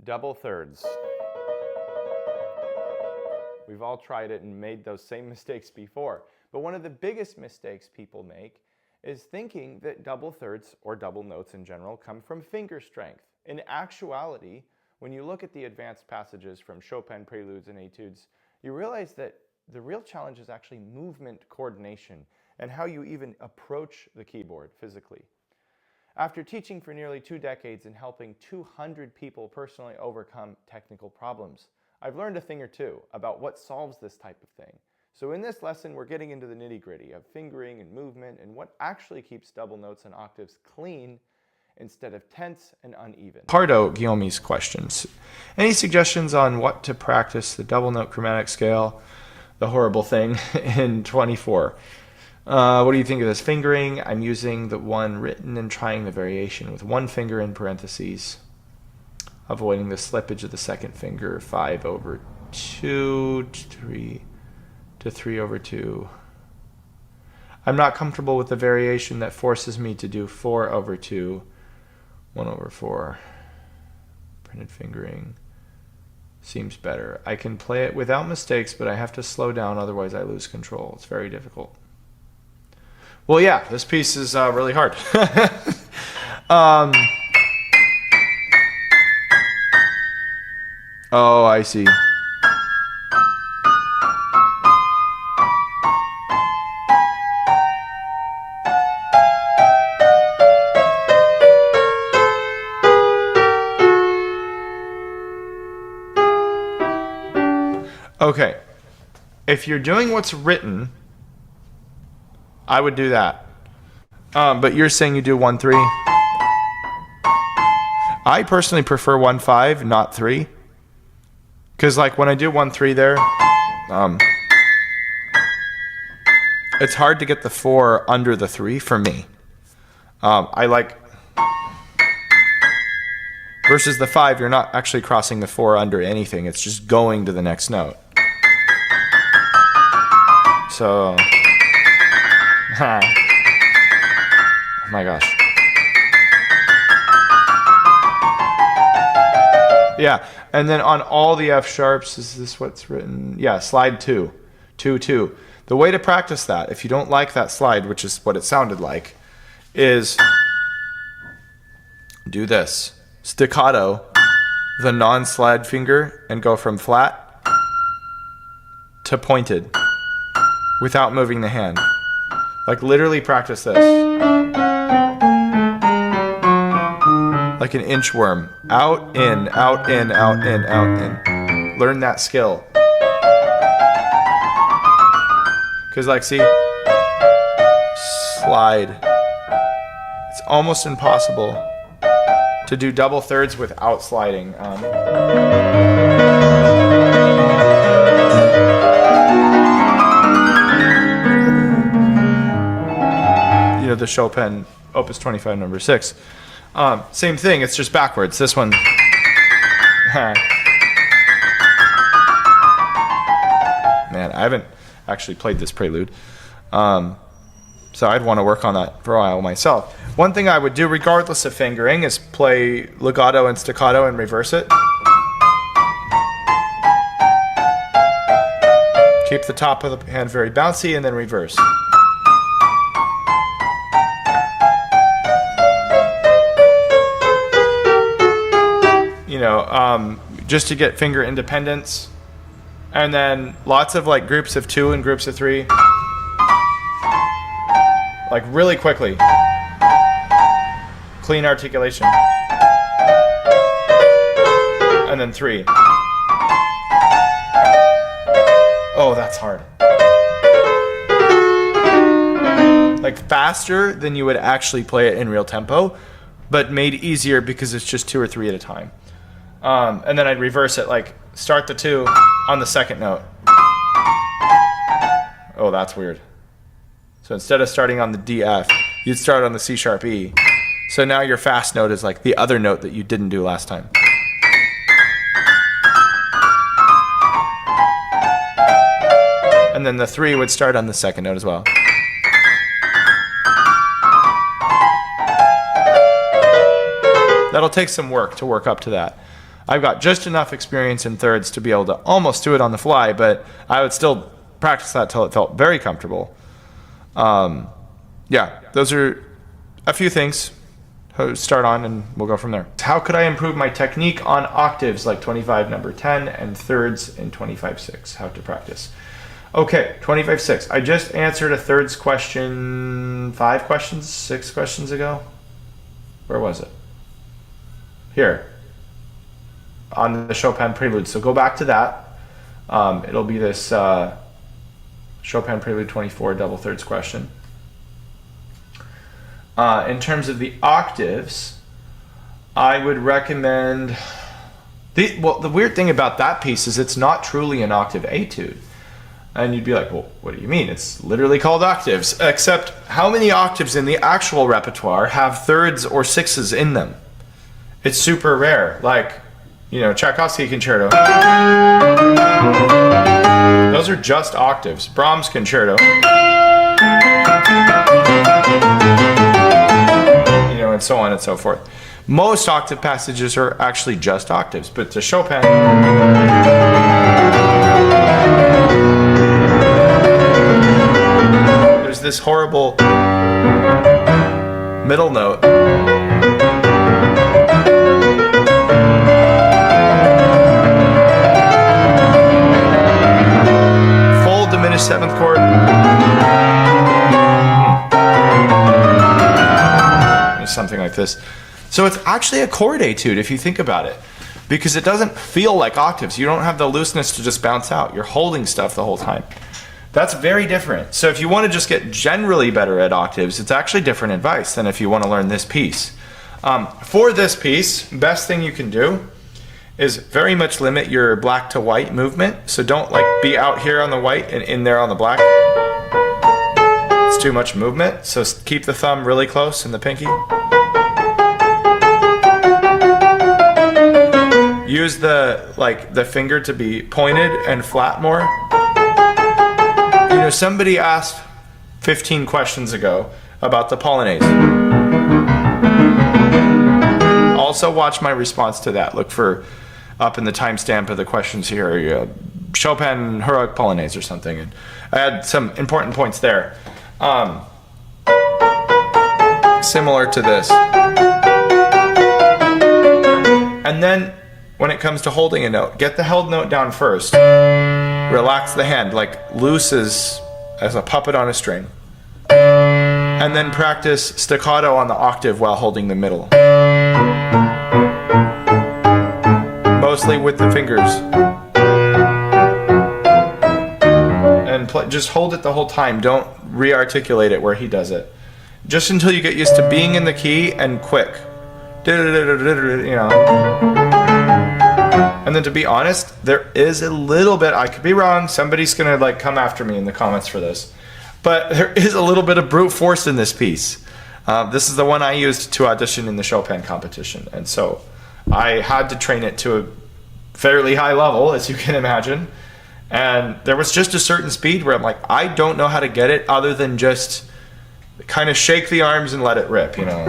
Double thirds. We've all tried it and made those same mistakes before. But one of the biggest mistakes people make is thinking that double thirds, or double notes in general, come from finger strength. In actuality, when you look at the advanced passages from Chopin preludes and etudes, you realize that the real challenge is actually movement coordination and how you even approach the keyboard physically. After teaching for nearly 2 decades and helping 200 people personally overcome technical problems, I've learned a thing or two about what solves this type of thing. So in this lesson, we're getting into the nitty-gritty of fingering and movement and what actually keeps double notes and octaves clean instead of tense and uneven. Pardo Guillaume's questions. Any suggestions on what to practice the double note chromatic scale, the horrible thing, in 24? What do you think of this fingering? I'm using the one written and trying the variation with one finger in parentheses, avoiding the slippage of the second finger, 5/2 to 3/2. I'm not comfortable with the variation that forces me to do 4/2, 1/4. Printed fingering seems better. I can play it without mistakes, but I have to slow down, otherwise I lose control. It's very difficult. Well, yeah, this piece is really hard. Oh, I see. Okay, if you're doing what's written, I would do that. But you're saying you do 1/3. I personally prefer 1/5, not 3. Because like when I do 1/3 there, it's hard to get the 4 under the 3 for me. I like, versus the 5, you're not actually crossing the 4 under anything. It's just going to the next note. So, oh my gosh. Yeah, and then on all the F sharps, is this what's written? Yeah, slide 2, 2, 2. The way to practice that, if you don't like that slide, which is what it sounded like, is do this. Staccato, the non-slide finger, and go from flat to pointed without moving the hand. Like literally practice this. Like an inchworm. Out, in, out, in, out, in, out, in. Learn that skill. Because like, see, slide. It's almost impossible to do double thirds without sliding. You know, the Chopin Opus 25 number 6. Same thing, it's just backwards. This one. Man, I haven't actually played this prelude. So I'd want to work on that for a while myself. One thing I would do, regardless of fingering, is play legato and staccato and reverse it. Keep the top of the hand very bouncy and then reverse. You know, just to get finger independence. And then lots of like groups of 2 and groups of 3. Like really quickly. Clean articulation. And then 3. Oh, that's hard. Like faster than you would actually play it in real tempo, but made easier because it's just 2 or 3 at a time. And then I'd reverse it, like start the 2 on the second note. Oh, that's weird. So instead of starting on the D, F, you'd start on the C sharp E. So now your fast note is like the other note that you didn't do last time. And then the 3 would start on the second note as well. That'll take some work to work up to that. I've got just enough experience in thirds to be able to almost do it on the fly, but I would still practice that till it felt very comfortable. Yeah, those are a few things to start on, and we'll go from there. How could I improve my technique on octaves like 25 number 10 and thirds in 25/6? How to practice. Okay, 25/6. I just answered a thirds question 6 questions ago. Where was it? Here. On the Chopin Prelude. So go back to that. It'll be this Chopin Prelude 24 double thirds question. In terms of the octaves, I would recommend... the weird thing about that piece is it's not truly an octave etude. And you'd be like, well, what do you mean? It's literally called octaves. Except how many octaves in the actual repertoire have thirds or sixes in them? It's super rare. Like, you know, Tchaikovsky concerto. Those are just octaves. Brahms concerto. You know, and so on and so forth. Most octave passages are actually just octaves, but to Chopin, there's this horrible middle note. Full diminished seventh chord. Something like this. So it's actually a chord etude if you think about it, because it doesn't feel like octaves. You don't have the looseness to just bounce out. You're holding stuff the whole time. That's very different. So if you want to just get generally better at octaves, it's actually different advice than if you want to learn this piece. For this piece, best thing you can do is very much limit your black to white movement. So don't like be out here on the white and in there on the black. It's too much movement. So keep the thumb really close and the pinky. Use the finger to be pointed and flat more. You know, somebody asked 15 questions ago about the Polonaise. Also watch my response to that. Look for up in the timestamp of the questions here, Chopin Heroic Polonaise or something. And I had some important points there. Similar to this. And then when it comes to holding a note, get the held note down first. Relax the hand, like loose as a puppet on a string. And then practice staccato on the octave while holding the middle. Mostly with the fingers. And just hold it the whole time. Don't re-articulate it where he does it. Just until you get used to being in the key and quick. You know. And then to be honest, there is a little bit, I could be wrong, somebody's gonna like come after me in the comments for this, but there is a little bit of brute force in this piece. This is the one I used to audition in the Chopin competition, and so I had to train it to a fairly high level, as you can imagine, and there was just a certain speed where I'm like, I don't know how to get it other than just kind of shake the arms and let it rip, you know.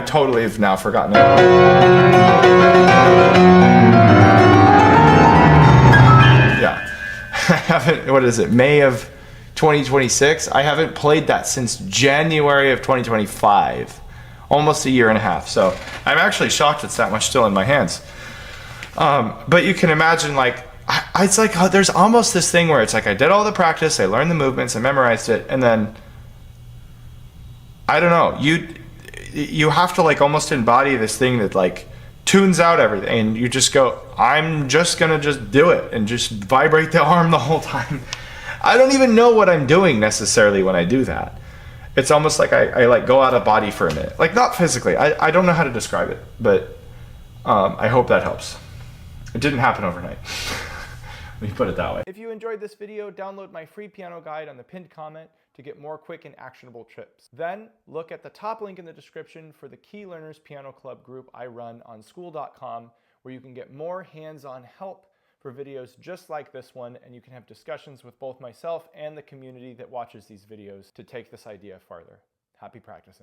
Totally have now forgotten it. Yeah. I haven't, what is it, May of 2026? I haven't played that since January of 2025. Almost a year and a half. So I'm actually shocked it's that much still in my hands. But you can imagine, like, it's like there's almost this thing where it's like I did all the practice, I learned the movements, I memorized it, and then, I don't know, you have to like almost embody this thing that like tunes out everything, and you just go, I'm just gonna just do it and just vibrate the arm the whole time. I don't even know what I'm doing necessarily when I do that. It's almost like I like go out of body for a minute, like not physically, I don't know how to describe it, but I hope that helps. It didn't happen overnight. Let me put it that way. If you enjoyed this video, download my free piano guide on the pinned comment to get more quick and actionable tips. Then look at the top link in the description for the Key Learners Piano Club group I run on school.com, where you can get more hands-on help for videos just like this one, and you can have discussions with both myself and the community that watches these videos to take this idea farther. Happy practicing.